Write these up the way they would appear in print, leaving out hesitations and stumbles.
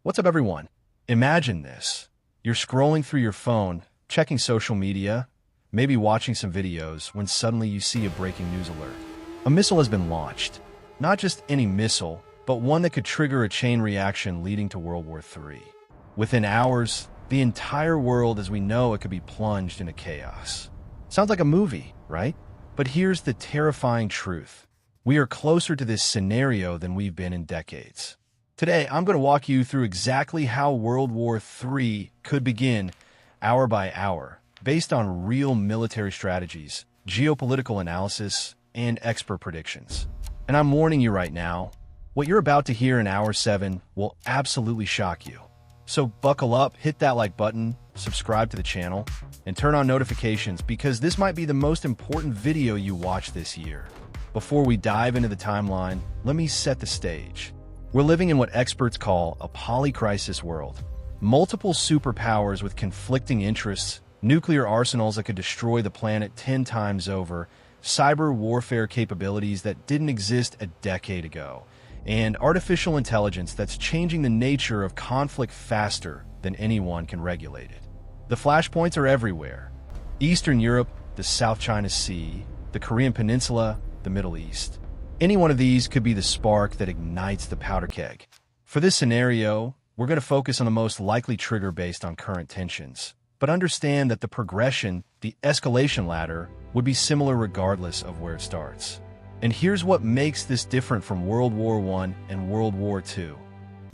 What's up, everyone? Imagine this. You're scrolling through your phone, checking social media, maybe watching some videos, when suddenly you see a breaking news alert. A missile has been launched. Not just any missile, but one that could trigger a chain reaction leading to World War III. Within hours, the entire world as we know it could be plunged into chaos. Sounds like a movie, right? But here's the terrifying truth. We are closer to this scenario than we've been in decades. Today, I'm going to walk you through exactly how World War III could begin, hour by hour, based on real military strategies, geopolitical analysis, and expert predictions. And I'm warning you right now, what you're about to hear in Hour 7 will absolutely shock you. So buckle up, hit that like button, subscribe to the channel, and turn on notifications because this might be the most important video you watch this year. Before we dive into the timeline, let me set the stage. We're living in what experts call a polycrisis world. Multiple superpowers with conflicting interests, nuclear arsenals that could destroy the planet 10 times over, cyber warfare capabilities that didn't exist a decade ago, and artificial intelligence that's changing the nature of conflict faster than anyone can regulate it. The flashpoints are everywhere. Eastern Europe, the South China Sea, the Korean Peninsula, the Middle East. Any one of these could be the spark that ignites the powder keg. For this scenario, we're going to focus on the most likely trigger based on current tensions, but understand that the progression, the escalation ladder, would be similar regardless of where it starts. And here's what makes this different from World War I and World War II.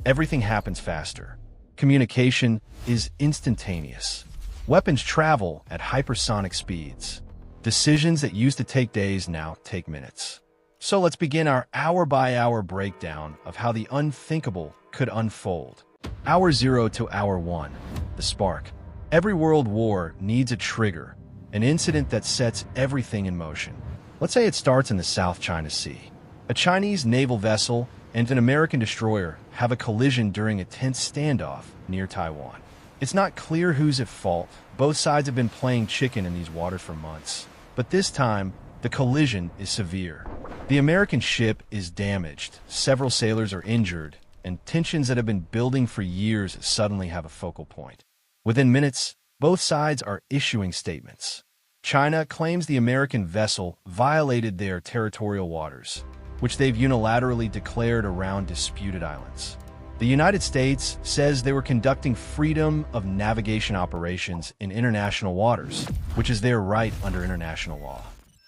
Everything happens faster. Communication is instantaneous. Weapons travel at hypersonic speeds. Decisions that used to take days now take minutes. So let's begin our hour-by-hour breakdown of how the unthinkable could unfold. Hour 0 to Hour 1, the spark. Every world war needs a trigger, an incident that sets everything in motion. Let's say it starts in the South China Sea. A Chinese naval vessel and an American destroyer have a collision during a tense standoff near Taiwan. It's not clear who's at fault. Both sides have been playing chicken in these waters for months. But this time, the collision is severe. The American ship is damaged, several sailors are injured, and tensions that have been building for years suddenly have a focal point. Within minutes, both sides are issuing statements. China claims the American vessel violated their territorial waters, which they've unilaterally declared around disputed islands. The United States says they were conducting freedom of navigation operations in international waters, which is their right under international law.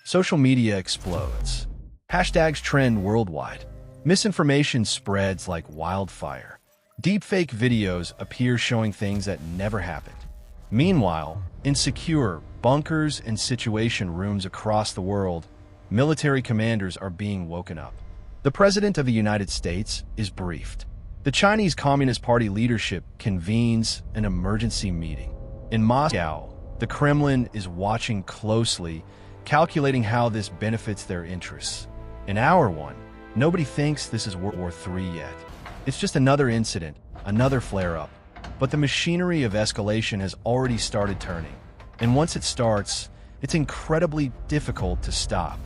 Social media explodes. Hashtags trend worldwide. Misinformation spreads like wildfire. Deepfake videos appear showing things that never happened. Meanwhile, in secure bunkers and situation rooms across the world, military commanders are being woken up. The President of the United States is briefed. The Chinese Communist Party leadership convenes an emergency meeting. In Moscow, the Kremlin is watching closely, calculating how this benefits their interests. In Hour 1, nobody thinks this is World War III yet. It's just another incident, another flare-up. But the machinery of escalation has already started turning. And once it starts, it's incredibly difficult to stop.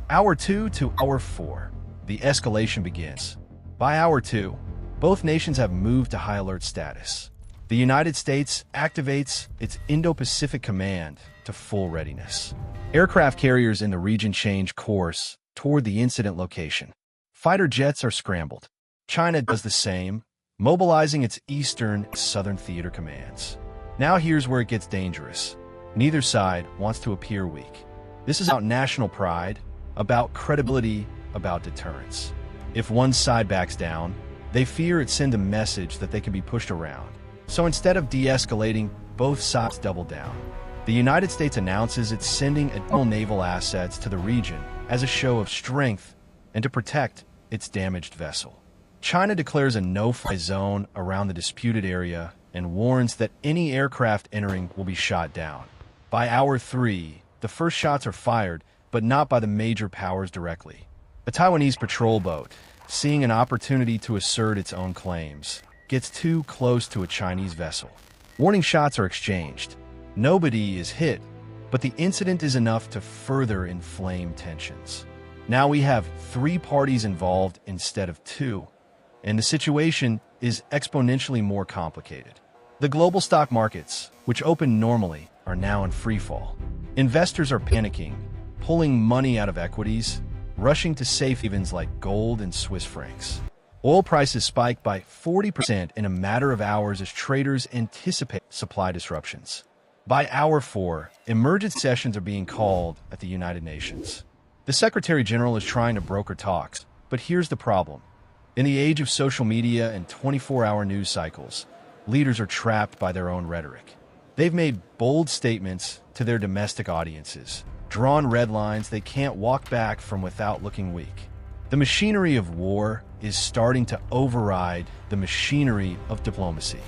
Hour 2 to Hour 4, the escalation begins. By Hour 2, both nations have moved to high alert status. The United States activates its Indo-Pacific Command to full readiness. Aircraft carriers in the region change course toward the incident location. Fighter jets are scrambled. China does the same, mobilizing its Eastern and Southern theater commands. Now here's where it gets dangerous. Neither side wants to appear weak. This is about national pride, about credibility, about deterrence. If one side backs down, they fear it sends a message that they can be pushed around. So instead of de-escalating, both sides double down. The United States announces it's sending additional naval assets to the region as a show of strength and to protect its damaged vessel. China declares a no-fly zone around the disputed area and warns that any aircraft entering will be shot down. By Hour 3, the first shots are fired, but not by the major powers directly. A Taiwanese patrol boat, seeing an opportunity to assert its own claims, gets too close to a Chinese vessel. Warning shots are exchanged. Nobody is hit, but the incident is enough to further inflame tensions. Now we have 3 parties involved instead of 2, and the situation is exponentially more complicated. The global stock markets, which open normally, are now in freefall. Investors are panicking, pulling money out of equities, rushing to safe havens like gold and Swiss francs. Oil prices spiked by 40% in a matter of hours as traders anticipate supply disruptions. By hour 4, emergency sessions are being called at the United Nations. The Secretary General is trying to broker talks, but here's the problem. In the age of social media and 24-hour news cycles, leaders are trapped by their own rhetoric. They've made bold statements to their domestic audiences, drawn red lines they can't walk back from without looking weak. The machinery of war is starting to override the machinery of diplomacy.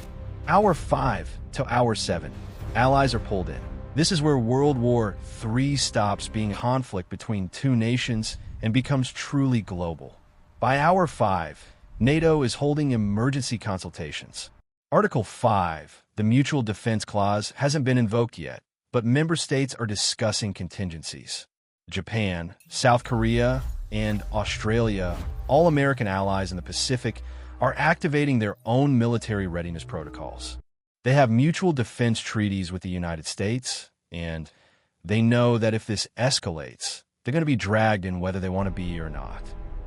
Hour 5 to hour 7, allies are pulled in. This is where World War III stops being a conflict between two nations and becomes truly global. By hour 5, NATO is holding emergency consultations. Article 5, the Mutual Defense Clause, hasn't been invoked yet, but member states are discussing contingencies. Japan, South Korea, and Australia, all American allies in the Pacific, are activating their own military readiness protocols. They have mutual defense treaties with the United States, and they know that if this escalates, they're going to be dragged in whether they want to be or not.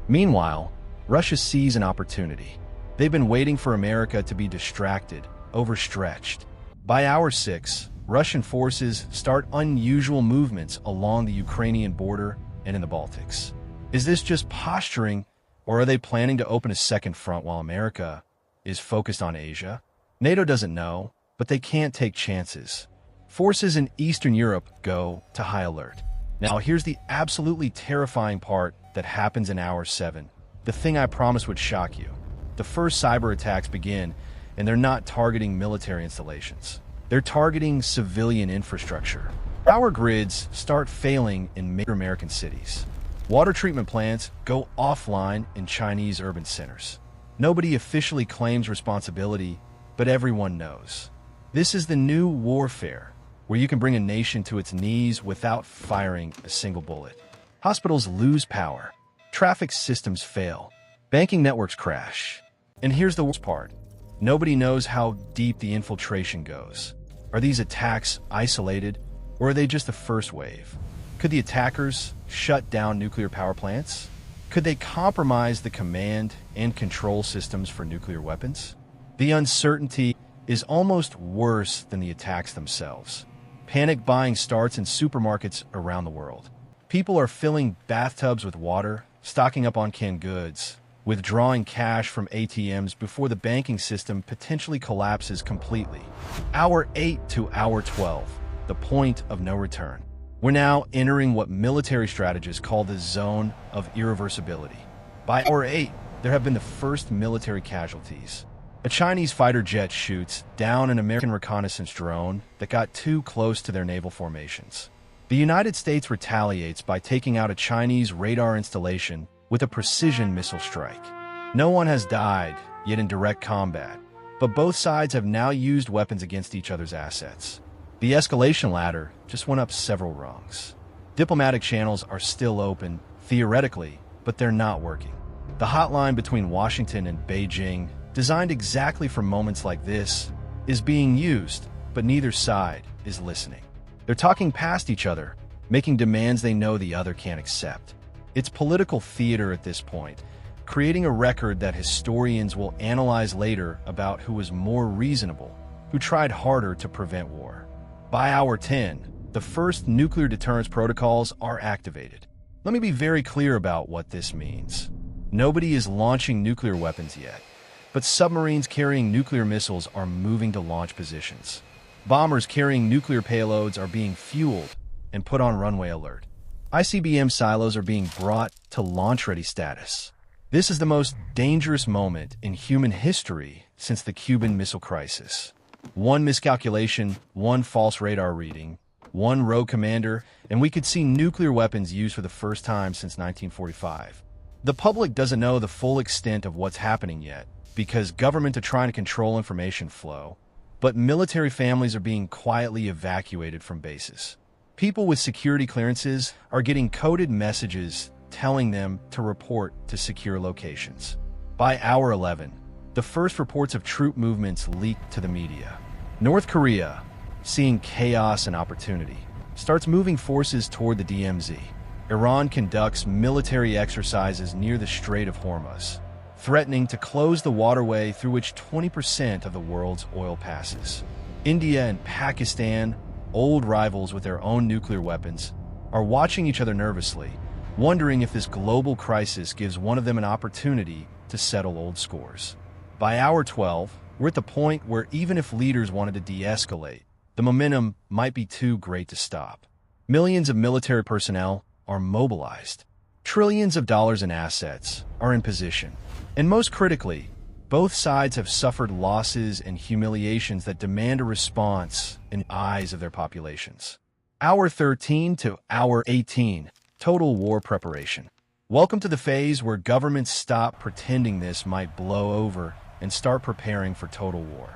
Meanwhile, Russia sees an opportunity. They've been waiting for America to be distracted, overstretched. By hour 6, Russian forces start unusual movements along the Ukrainian border and in the Baltics. Is this just posturing, or are they planning to open a second front while America is focused on Asia? NATO doesn't know, but they can't take chances. Forces in Eastern Europe go to high alert. Now, here's the absolutely terrifying part that happens in hour 7. The thing I promised would shock you. The first cyber attacks begin, and they're not targeting military installations. They're targeting civilian infrastructure. Power grids start failing in major American cities. Water treatment plants go offline in Chinese urban centers. Nobody officially claims responsibility, but everyone knows. This is the new warfare, where you can bring a nation to its knees without firing a single bullet. Hospitals lose power. Traffic systems fail. Banking networks crash. And here's the worst part. Nobody knows how deep the infiltration goes. Are these attacks isolated, or are they just the first wave? Could the attackers shut down nuclear power plants? Could they compromise the command and control systems for nuclear weapons? The uncertainty is almost worse than the attacks themselves. Panic buying starts in supermarkets around the world. People are filling bathtubs with water, stocking up on canned goods, withdrawing cash from ATMs before the banking system potentially collapses completely. Hour 8 to hour 12, the point of no return. We're now entering what military strategists call the zone of irreversibility. By hour 8, there have been the first military casualties. A Chinese fighter jet shoots down an American reconnaissance drone that got too close to their naval formations. The United States retaliates by taking out a Chinese radar installation with a precision missile strike. No one has died yet in direct combat, but both sides have now used weapons against each other's assets. The escalation ladder just went up several rungs. Diplomatic channels are still open, theoretically, but they're not working. The hotline between Washington and Beijing, designed exactly for moments like this, is being used, but neither side is listening. They're talking past each other, making demands they know the other can't accept. It's political theater at this point, creating a record that historians will analyze later about who was more reasonable, who tried harder to prevent war. By hour 10, the first nuclear deterrence protocols are activated. Let me be very clear about what this means. Nobody is launching nuclear weapons yet, but submarines carrying nuclear missiles are moving to launch positions. Bombers carrying nuclear payloads are being fueled and put on runway alert. ICBM silos are being brought to launch-ready status. This is the most dangerous moment in human history since the Cuban Missile Crisis. One miscalculation, one false radar reading, one rogue commander, and we could see nuclear weapons used for the first time since 1945. The public doesn't know the full extent of what's happening yet, because governments are trying to control information flow, but military families are being quietly evacuated from bases. People with security clearances are getting coded messages telling them to report to secure locations. By hour 11, the first reports of troop movements leaked to the media. North Korea, seeing chaos and opportunity, starts moving forces toward the DMZ. Iran conducts military exercises near the Strait of Hormuz, threatening to close the waterway through which 20% of the world's oil passes. India and Pakistan, old rivals with their own nuclear weapons, are watching each other nervously, wondering if this global crisis gives one of them an opportunity to settle old scores. By hour 12, we're at the point where even if leaders wanted to de-escalate, the momentum might be too great to stop. Millions of military personnel are mobilized. Trillions of dollars in assets are in position. And most critically, both sides have suffered losses and humiliations that demand a response in the eyes of their populations. Hour 13 to hour 18, total war preparation. Welcome to the phase where governments stop pretending this might blow over and start preparing for total war.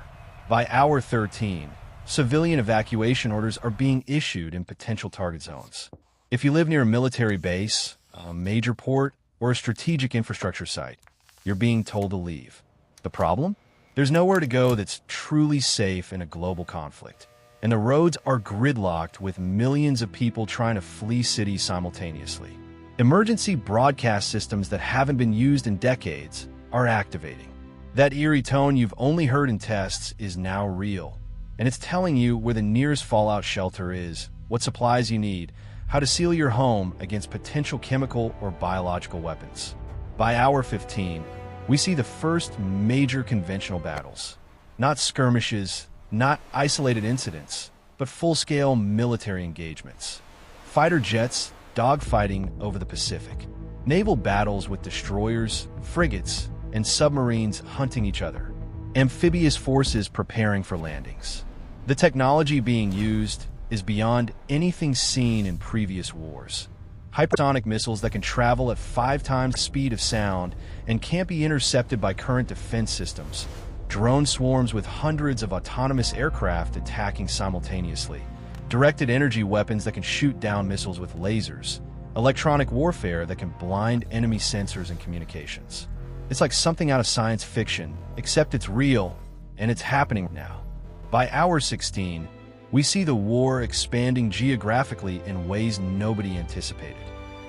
By hour 13, civilian evacuation orders are being issued in potential target zones. If you live near a military base, a major port, or a strategic infrastructure site, you're being told to leave. The problem? There's nowhere to go that's truly safe in a global conflict, and the roads are gridlocked with millions of people trying to flee cities simultaneously. Emergency broadcast systems that haven't been used in decades are activating. That eerie tone you've only heard in tests is now real, and it's telling you where the nearest fallout shelter is, what supplies you need, how to seal your home against potential chemical or biological weapons. By hour 15, we see the first major conventional battles. Not skirmishes, not isolated incidents, but full-scale military engagements. Fighter jets dogfighting over the Pacific. Naval battles with destroyers, frigates, and submarines hunting each other. Amphibious forces preparing for landings. The technology being used is beyond anything seen in previous wars. Hypersonic missiles that can travel at 5 times the speed of sound and can't be intercepted by current defense systems. Drone swarms with hundreds of autonomous aircraft attacking simultaneously. Directed energy weapons that can shoot down missiles with lasers. Electronic warfare that can blind enemy sensors and communications. It's like something out of science fiction, except it's real, and it's happening now. By hour 16, we see the war expanding geographically in ways nobody anticipated.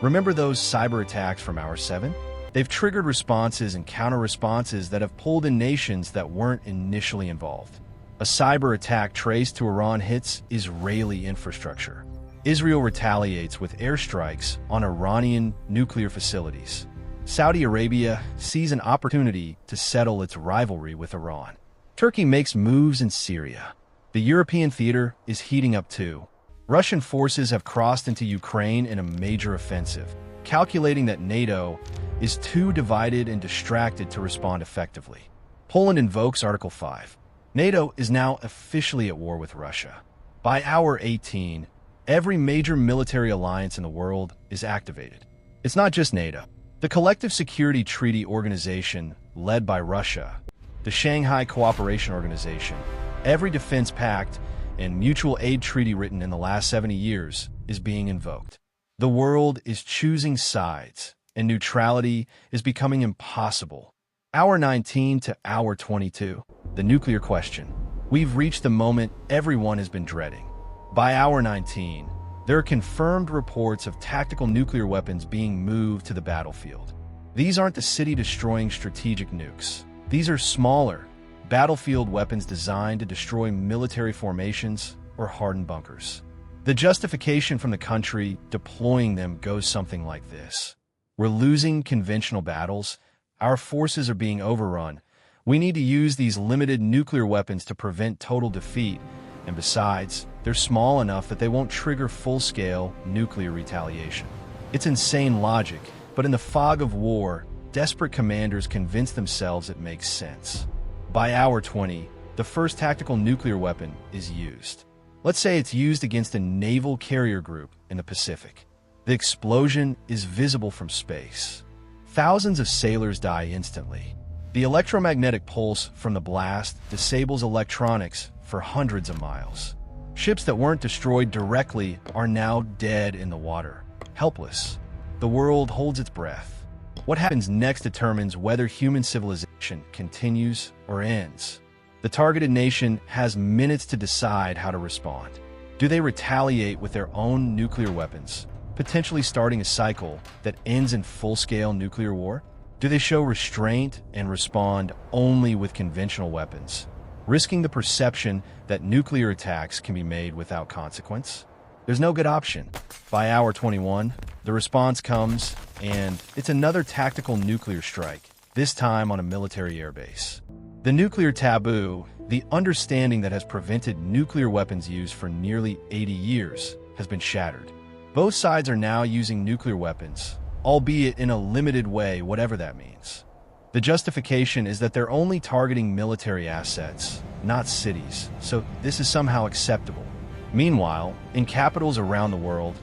Remember those cyber attacks from hour 7? They've triggered responses and counter-responses that have pulled in nations that weren't initially involved. A cyber attack traced to Iran hits Israeli infrastructure. Israel retaliates with airstrikes on Iranian nuclear facilities. Saudi Arabia sees an opportunity to settle its rivalry with Iran. Turkey makes moves in Syria. The European theater is heating up too. Russian forces have crossed into Ukraine in a major offensive, calculating that NATO is too divided and distracted to respond effectively. Poland invokes Article 5. NATO is now officially at war with Russia. By hour 18, every major military alliance in the world is activated. It's not just NATO. The Collective Security Treaty Organization, led by Russia, the Shanghai Cooperation Organization, every defense pact and mutual aid treaty written in the last 70 years is being invoked. The world is choosing sides, and neutrality is becoming impossible. Hour 19 to hour 22, the nuclear question. We've reached the moment everyone has been dreading. By hour 19, there are confirmed reports of tactical nuclear weapons being moved to the battlefield. These aren't the city-destroying strategic nukes. These are smaller, battlefield weapons designed to destroy military formations or hardened bunkers. The justification from the country deploying them goes something like this. We're losing conventional battles. Our forces are being overrun. We need to use these limited nuclear weapons to prevent total defeat. And besides, they're small enough that they won't trigger full-scale nuclear retaliation. It's insane logic, but in the fog of war, desperate commanders convince themselves it makes sense. By hour 20, the first tactical nuclear weapon is used. Let's say it's used against a naval carrier group in the Pacific. The explosion is visible from space. Thousands of sailors die instantly. The electromagnetic pulse from the blast disables electronics for hundreds of miles. Ships that weren't destroyed directly are now dead in the water, helpless. The world holds its breath. What happens next determines whether human civilization continues or ends. The targeted nation has minutes to decide how to respond. Do they retaliate with their own nuclear weapons, potentially starting a cycle that ends in full-scale nuclear war? Do they show restraint and respond only with conventional weapons, risking the perception that nuclear attacks can be made without consequence? There's no good option. By hour 21, the response comes, and it's another tactical nuclear strike, this time on a military airbase. The nuclear taboo, the understanding that has prevented nuclear weapons use for nearly 80 years, has been shattered. Both sides are now using nuclear weapons, albeit in a limited way, whatever that means. The justification is that they're only targeting military assets, not cities, so this is somehow acceptable. Meanwhile, in capitals around the world,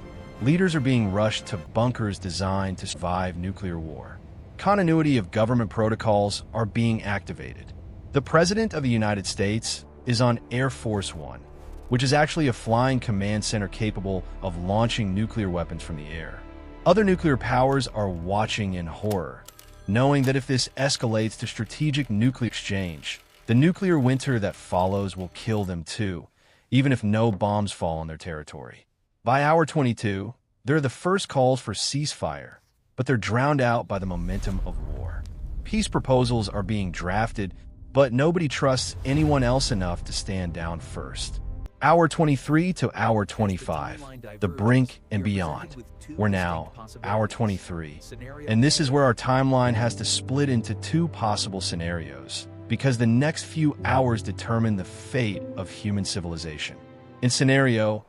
leaders are being rushed to bunkers designed to survive nuclear war. Continuity of government protocols are being activated. The President of the United States is on Air Force One, which is actually a flying command center capable of launching nuclear weapons from the air. Other nuclear powers are watching in horror, knowing that if this escalates to strategic nuclear exchange, the nuclear winter that follows will kill them too, even if no bombs fall on their territory. By hour 22, there are the first calls for ceasefire, but they're drowned out by the momentum of war. Peace proposals are being drafted, but nobody trusts anyone else enough to stand down first. Hour 23 to hour 25, the brink and beyond. We're now hour 23, and this is where our timeline has to split into two possible scenarios, because the next few hours determine the fate of human civilization. In scenario,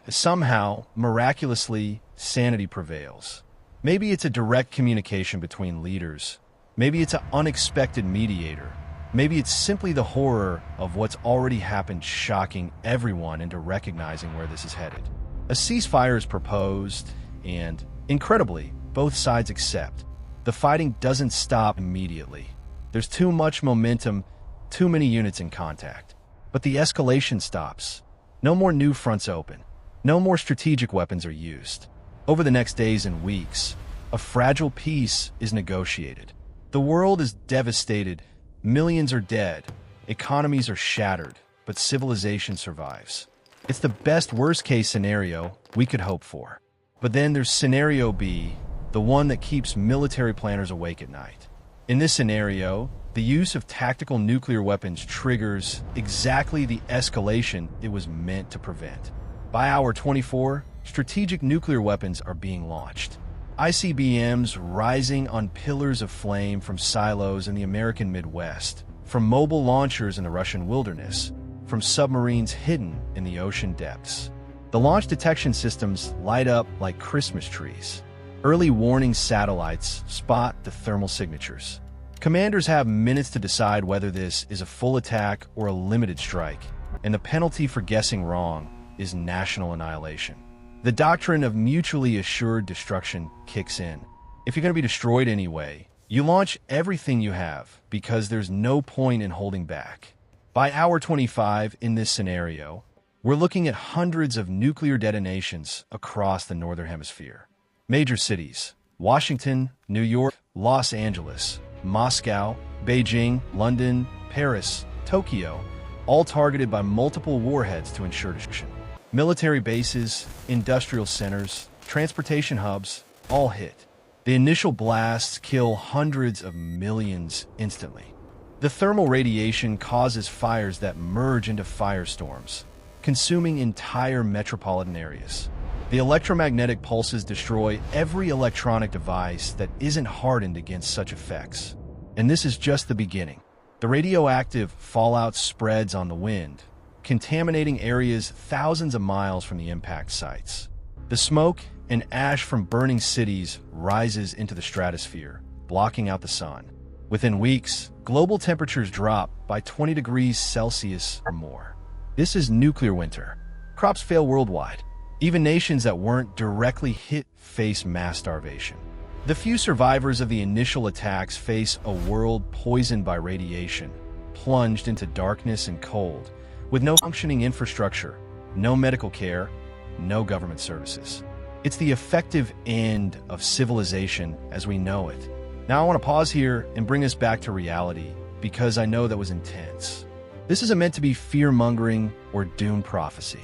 somehow, miraculously, sanity prevails. Maybe it's a direct communication between leaders. Maybe it's an unexpected mediator. Maybe it's simply the horror of what's already happened shocking everyone into recognizing where this is headed. A ceasefire is proposed, and, incredibly, both sides accept. The fighting doesn't stop immediately. There's too much momentum, too many units in contact. But the escalation stops. No more new fronts open. No more strategic weapons are used. Over the next days and weeks, a fragile peace is negotiated. The world is devastated. Millions are dead, economies are shattered, but civilization survives. It's the best worst-case scenario we could hope for. But then there's scenario B, the one that keeps military planners awake at night. In this scenario, the use of tactical nuclear weapons triggers exactly the escalation it was meant to prevent. By hour 24, strategic nuclear weapons are being launched. ICBMs rising on pillars of flame from silos in the American Midwest, from mobile launchers in the Russian wilderness, from submarines hidden in the ocean depths. The launch detection systems light up like Christmas trees. Early warning satellites spot the thermal signatures. Commanders have minutes to decide whether this is a full attack or a limited strike, and the penalty for guessing wrong is national annihilation. The doctrine of mutually assured destruction kicks in. If you're going to be destroyed anyway, you launch everything you have because there's no point in holding back. By hour 25 in this scenario, we're looking at hundreds of nuclear detonations across the Northern Hemisphere. Major cities: Washington, New York, Los Angeles, Moscow, Beijing, London, Paris, Tokyo, all targeted by multiple warheads to ensure destruction. Military bases, industrial centers, transportation hubs, all hit. The initial blasts kill hundreds of millions instantly. The thermal radiation causes fires that merge into firestorms, consuming entire metropolitan areas. The electromagnetic pulses destroy every electronic device that isn't hardened against such effects. And this is just the beginning. The radioactive fallout spreads on the wind, contaminating areas thousands of miles from the impact sites. The smoke and ash from burning cities rises into the stratosphere, blocking out the sun. Within weeks, global temperatures drop by 20 degrees Celsius or more. This is nuclear winter. Crops fail worldwide. Even nations that weren't directly hit face mass starvation. The few survivors of the initial attacks face a world poisoned by radiation, plunged into darkness and cold, with no functioning infrastructure, no medical care, no government services. It's the effective end of civilization as we know it, Now I want to pause here and bring us back to reality, because I know that was intense. This isn't meant to be fear-mongering or doom prophecy.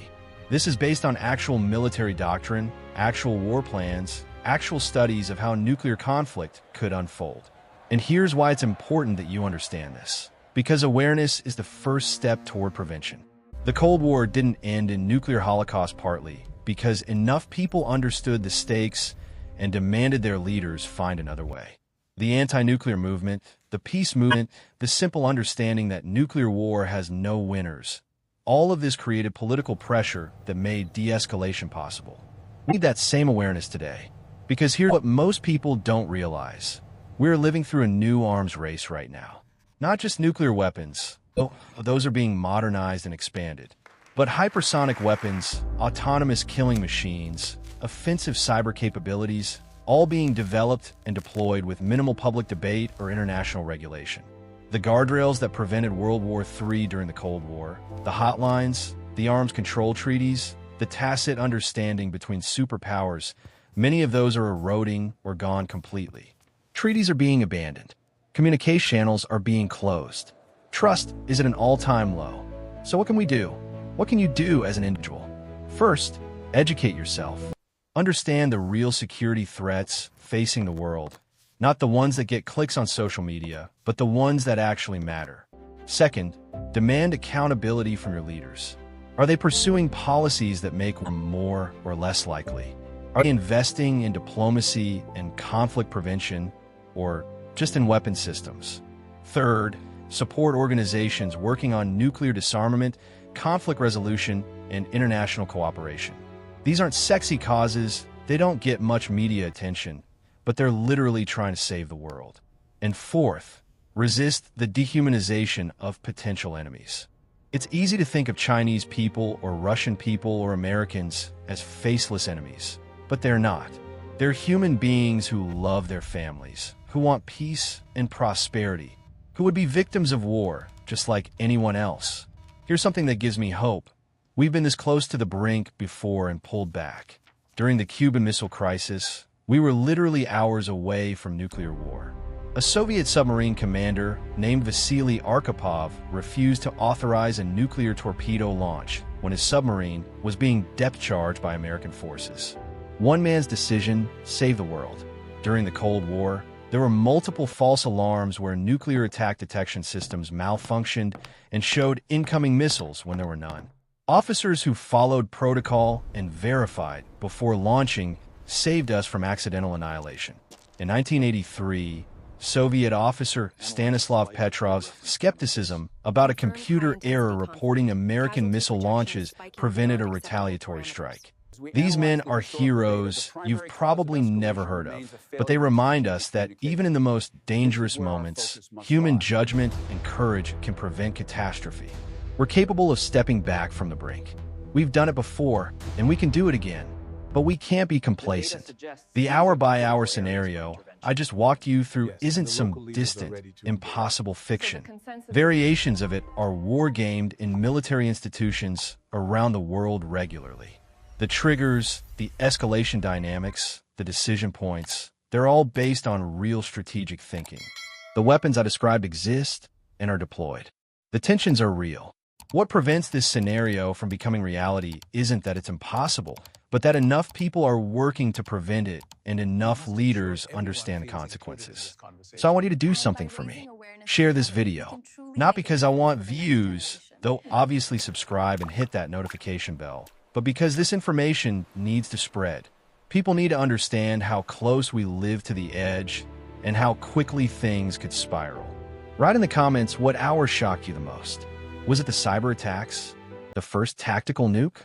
This is based on actual military doctrine, actual war plans, actual studies of how nuclear conflict could unfold. And here's why it's important that you understand this. Because awareness is the first step toward prevention. The Cold War didn't end in nuclear holocaust partly because enough people understood the stakes and demanded their leaders find another way. The anti-nuclear movement, the peace movement, the simple understanding that nuclear war has no winners. All of this created political pressure that made de-escalation possible. We need that same awareness today. Because here's what most people don't realize. We're living through a new arms race right now. Not just nuclear weapons, though those are being modernized and expanded, but hypersonic weapons, autonomous killing machines, offensive cyber capabilities, all being developed and deployed with minimal public debate or international regulation. The guardrails that prevented World War III during the Cold War, the hotlines, the arms control treaties, the tacit understanding between superpowers, many of those are eroding or gone completely. Treaties are being abandoned. Communication channels are being closed. Trust is at an all-time low. So what can we do? What can you do as an individual? First, educate yourself. Understand the real security threats facing the world. Not the ones that get clicks on social media, but the ones that actually matter. Second, demand accountability from your leaders. Are they pursuing policies that make war more or less likely? Are they investing in diplomacy and conflict prevention, or just in weapon systems? Third, support organizations working on nuclear disarmament, conflict resolution, and international cooperation. These aren't sexy causes, they don't get much media attention, but they're literally trying to save the world. And fourth, resist the dehumanization of potential enemies. It's easy to think of Chinese people or Russian people or Americans as faceless enemies, but they're not. They're human beings who love their families, who want peace and prosperity, who would be victims of war just like anyone else. Here's something that gives me hope. We've been this close to the brink before and pulled back. During the Cuban Missile Crisis, we were literally hours away from nuclear war. A Soviet submarine commander named Vasily Arkhipov refused to authorize a nuclear torpedo launch when his submarine was being depth-charged by American forces. One man's decision saved the world. During the Cold War, there were multiple false alarms where nuclear attack detection systems malfunctioned and showed incoming missiles when there were none. Officers who followed protocol and verified before launching saved us from accidental annihilation. In 1983, Soviet officer Stanislav Petrov's skepticism about a computer error reporting American missile launches prevented a retaliatory strike. These men are heroes you've probably never heard of, but they remind us that even in the most dangerous moments, human judgment and courage can prevent catastrophe. We're capable of stepping back from the brink. We've done it before, and we can do it again. But we can't be complacent. The hour-by-hour scenario I just walked you through isn't some distant, impossible fiction. Variations of it are war-gamed in military institutions around the world regularly. The triggers, the escalation dynamics, the decision points, they're all based on real strategic thinking. The weapons I described exist and are deployed. The tensions are real. What prevents this scenario from becoming reality isn't that it's impossible, but that enough people are working to prevent it and enough leaders understand the consequences. So I want you to do something for me. Share this video. Not because I want views, though obviously subscribe and hit that notification bell, but because this information needs to spread. People need to understand how close we live to the edge and how quickly things could spiral. Write in the comments what hour shocked you the most. Was it the cyber attacks? The first tactical nuke?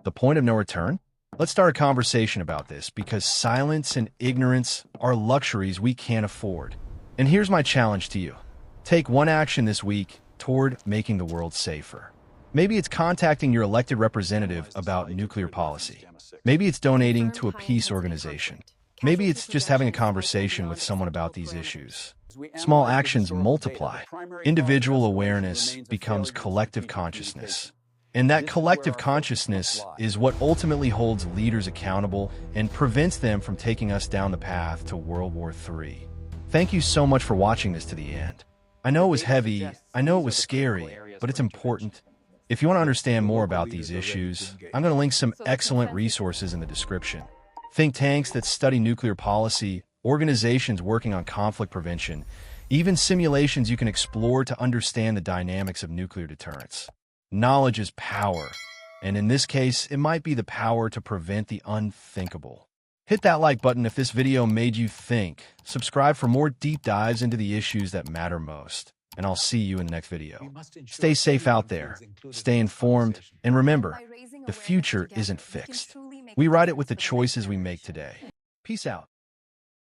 The point of no return? Let's start a conversation about this because silence and ignorance are luxuries we can't afford. And here's my challenge to you. Take one action this week toward making the world safer. Maybe it's contacting your elected representative about nuclear policy. Maybe it's donating to a peace organization. Maybe it's just having a conversation with someone about these issues. Small actions multiply. Individual awareness becomes collective consciousness. And that collective consciousness is what ultimately holds leaders accountable and prevents them from taking us down the path to World War III. Thank you so much for watching this to the end. I know it was heavy, I know it was scary, but it's important. If you want to understand more about these issues, I'm going to link some excellent resources in the description. Think tanks that study nuclear policy, organizations working on conflict prevention, even simulations you can explore to understand the dynamics of nuclear deterrence. Knowledge is power, and in this case, it might be the power to prevent the unthinkable. Hit that like button if this video made you think. Subscribe for more deep dives into the issues that matter most. And I'll see you in the next video. Stay safe out there, stay informed, and remember, the future isn't fixed. We write it with the choices we make today. Peace out.